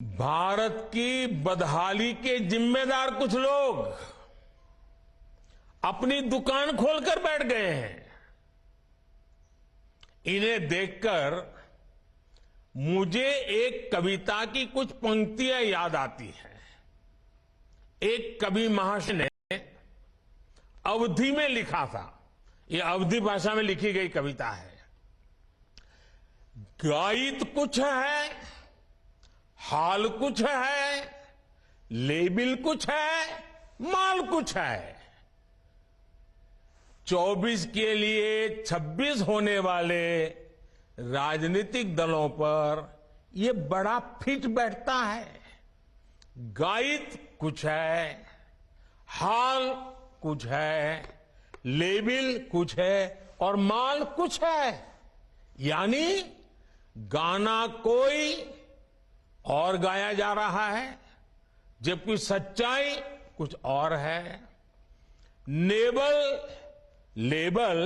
भारत की बदहाली के जिम्मेदार कुछ लोग अपनी दुकान खोलकर बैठ गए हैं। इन्हें देखकर मुझे एक कविता की कुछ पंक्तियां याद आती हैं। एक कवि महाशय ने अवधी में लिखा था, ये अवधी भाषा में लिखी गई कविता है। गायित कुछ है, हाल कुछ है, लेबिल कुछ है, माल कुछ है। 24 के लिए 26 होने वाले राजनीतिक दलों पर यह बड़ा फिट बैठता है। गायित कुछ है, हाल कुछ है, लेबिल कुछ है और माल कुछ है। यानी गाना कोई और गाया जा रहा है, जबकि सच्चाई कुछ और है। लेबल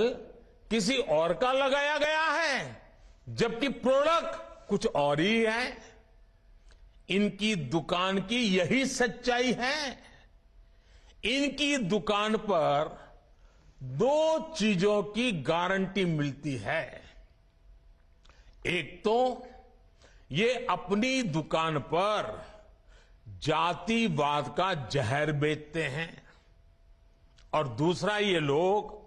किसी और का लगाया गया है, जबकि प्रोडक्ट कुछ और ही है। इनकी दुकान की यही सच्चाई है। इनकी दुकान पर दो चीजों की गारंटी मिलती है। एक तो ये अपनी दुकान पर जातिवाद का जहर बेचते हैं और दूसरा ये लोग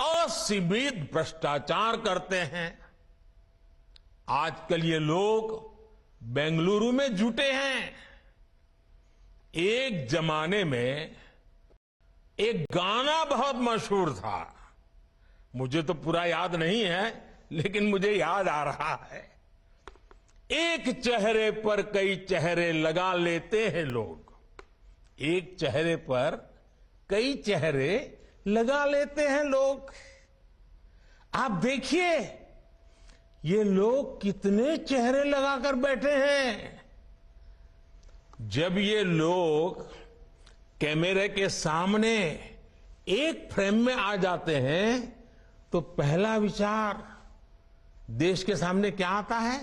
असीमित भ्रष्टाचार करते हैं। आजकल ये लोग बेंगलुरु में जुटे हैं। एक जमाने में एक गाना बहुत मशहूर था, मुझे तो पूरा याद नहीं है, लेकिन मुझे याद आ रहा है। एक चेहरे पर कई चेहरे लगा लेते हैं लोग। एक चेहरे पर कई चेहरे लगा लेते हैं लोग। आप देखिए ये लोग कितने चेहरे लगाकर बैठे हैं। जब ये लोग कैमरे के सामने एक फ्रेम में आ जाते हैं तो पहला विचार देश के सामने क्या आता है?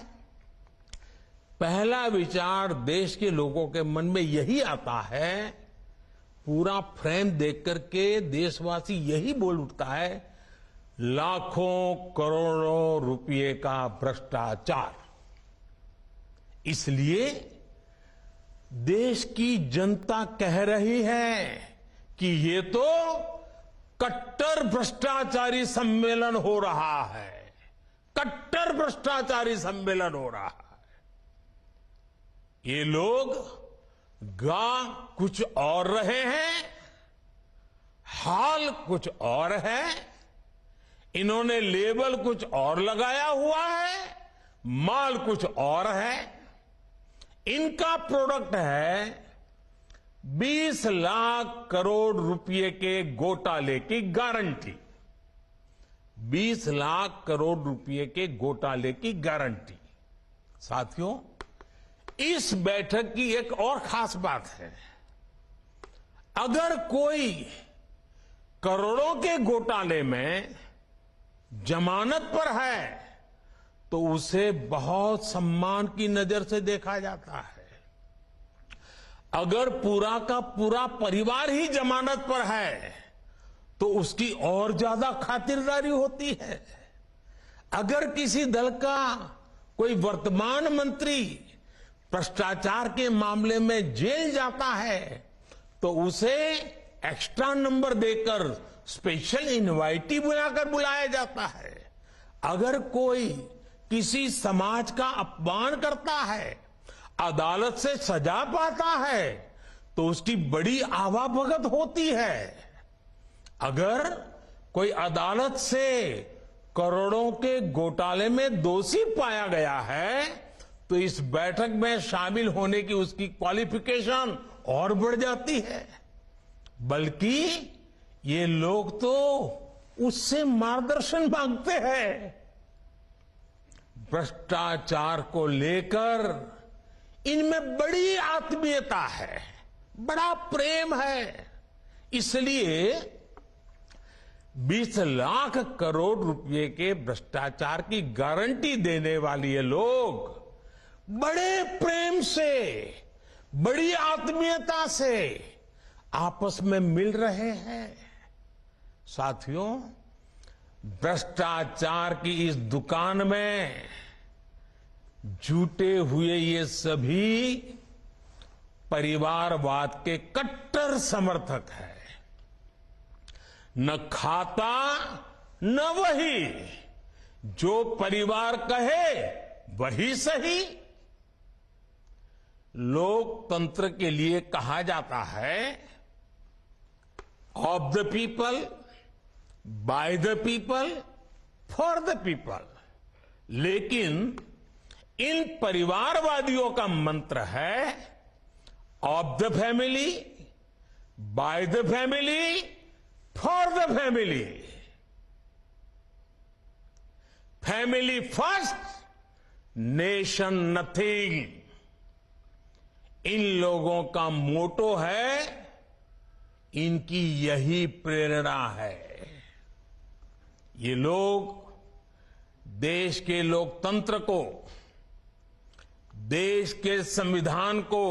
पहला विचार देश के लोगों के मन में यही आता है, पूरा फ्रेम देख करके देशवासी यही बोल उठता है, लाखों करोड़ों रुपए का भ्रष्टाचार। इसलिए देश की जनता कह रही है कि ये तो कट्टर भ्रष्टाचारी सम्मेलन हो रहा है। कट्टर भ्रष्टाचारी सम्मेलन हो रहा है। ये लोग गा कुछ और रहे हैं, हाल कुछ और है, इन्होंने लेबल कुछ और लगाया हुआ है, माल कुछ और है। इनका प्रोडक्ट है 20 लाख करोड़ रुपए के घोटाले की गारंटी। 20 लाख करोड़ रुपए के घोटाले की गारंटी। साथियों, इस बैठक की एक और खास बात है। अगर कोई करोड़ों के घोटाले में जमानत पर है तो उसे बहुत सम्मान की नजर से देखा जाता है। अगर पूरा का पूरा परिवार ही जमानत पर है तो उसकी और ज्यादा खातिरदारी होती है। अगर किसी दल का कोई वर्तमान मंत्री भ्रष्टाचार के मामले में जेल जाता है तो उसे एक्स्ट्रा नंबर देकर स्पेशल इनवाइटी बुलाकर बुलाया जाता है। अगर कोई किसी समाज का अपमान करता है, अदालत से सजा पाता है, तो उसकी बड़ी आवाभगत होती है। अगर कोई अदालत से करोड़ों के घोटाले में दोषी पाया गया है तो इस बैठक में शामिल होने की उसकी क्वालिफिकेशन और बढ़ जाती है। बल्कि ये लोग तो उससे मार्गदर्शन मांगते हैं। भ्रष्टाचार को लेकर इनमें बड़ी आत्मीयता है, बड़ा प्रेम है। इसलिए 20 लाख करोड़ रुपए के भ्रष्टाचार की गारंटी देने वाले ये लोग बड़े प्रेम से, बड़ी आत्मीयता से आपस में मिल रहे हैं। साथियों, भ्रष्टाचार की इस दुकान में जुटे हुए ये सभी परिवारवाद के कट्टर समर्थक हैं। न खाता न वही, जो परिवार कहे वही सही। लोकतंत्र के लिए कहा जाता है of the people, by the people, for the people. लेकिन इन परिवारवादियों का मंत्र है of the family, by the family, for the family. Family first, nation nothing. इन लोगों का मोटो है, इनकी यही प्रेरणा है। ये लोग देश के लोकतंत्र को, देश के संविधान को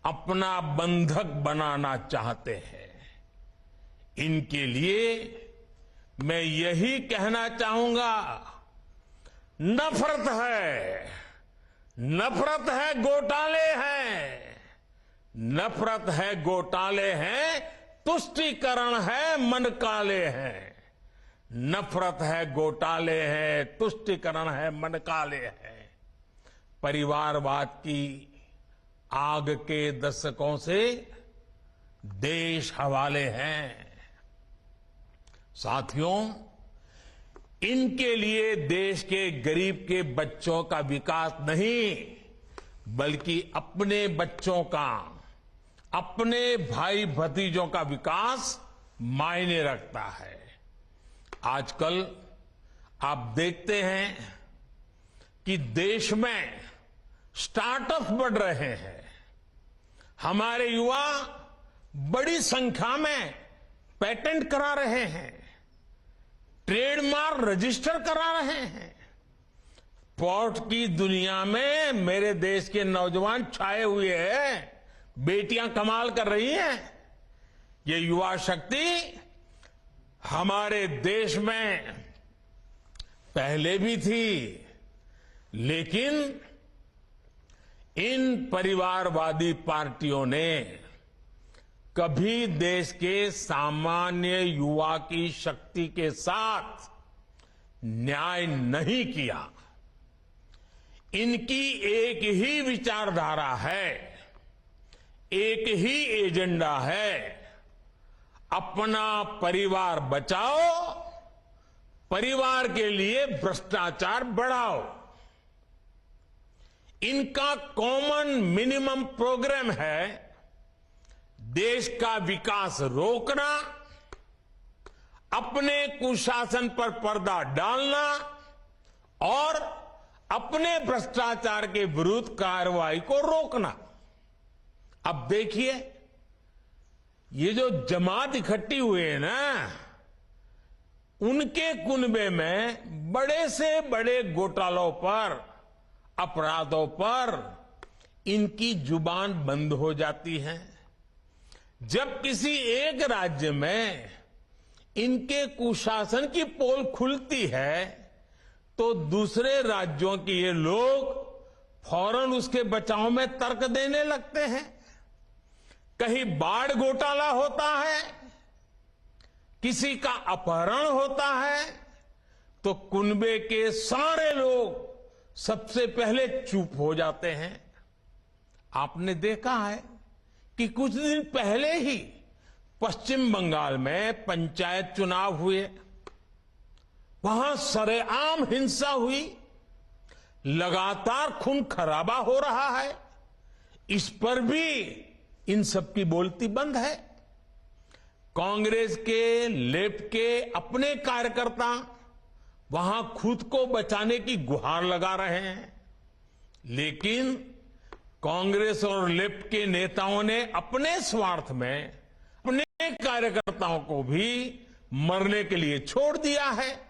अपना बंधक बनाना चाहते हैं। इनके लिए मैं यही कहना चाहूंगा, नफरत है, नफरत है, घोटाले हैं, नफरत है, घोटाले हैं, तुष्टीकरण है, मन काले हैं। नफरत है, घोटाले हैं, तुष्टीकरण है, मन काले हैं। परिवारवाद की आग के दशकों से देश हवाले हैं। साथियों, इनके लिए देश के गरीब के बच्चों का विकास नहीं, बल्कि अपने बच्चों का, अपने भाई भतीजों का विकास मायने रखता है। आजकल आप देखते हैं कि देश में स्टार्टअप बढ़ रहे हैं। हमारे युवा बड़ी संख्या में पेटेंट करा रहे हैं, ट्रेडमार्क रजिस्टर करा रहे हैं। स्पोर्ट की दुनिया में मेरे देश के नौजवान छाए हुए हैं, बेटियां कमाल कर रही हैं। ये युवा शक्ति हमारे देश में पहले भी थी, लेकिन इन परिवारवादी पार्टियों ने कभी देश के सामान्य युवा की शक्ति के साथ न्याय नहीं किया। इनकी एक ही विचारधारा है, एक ही एजेंडा है, अपना परिवार बचाओ, परिवार के लिए भ्रष्टाचार बढ़ाओ। इनका कॉमन मिनिमम प्रोग्राम है देश का विकास रोकना, अपने कुशासन पर पर्दा डालना और अपने भ्रष्टाचार के विरुद्ध कार्रवाई को रोकना। अब देखिए, ये जो जमात इकट्ठी हुई है ना, उनके कुनबे में बड़े से बड़े घोटालों पर, अपराधों पर इनकी जुबान बंद हो जाती है। जब किसी एक राज्य में इनके कुशासन की पोल खुलती है, तो दूसरे राज्यों के ये लोग फौरन उसके बचाव में तर्क देने लगते हैं। कहीं बाढ़ घोटाला होता है, किसी का अपहरण होता है, तो कुनबे के सारे लोग सबसे पहले चुप हो जाते हैं। आपने देखा है कि कुछ दिन पहले ही पश्चिम बंगाल में पंचायत चुनाव हुए, वहां सरेआम हिंसा हुई, लगातार खून खराबा हो रहा है। इस पर भी इन सब की बोलती बंद है। कांग्रेस के, लेफ्ट के अपने कार्यकर्ता वहां खुद को बचाने की गुहार लगा रहे हैं, लेकिन कांग्रेस और लेफ्ट के नेताओं ने अपने स्वार्थ में अपने कार्यकर्ताओं को भी मरने के लिए छोड़ दिया है।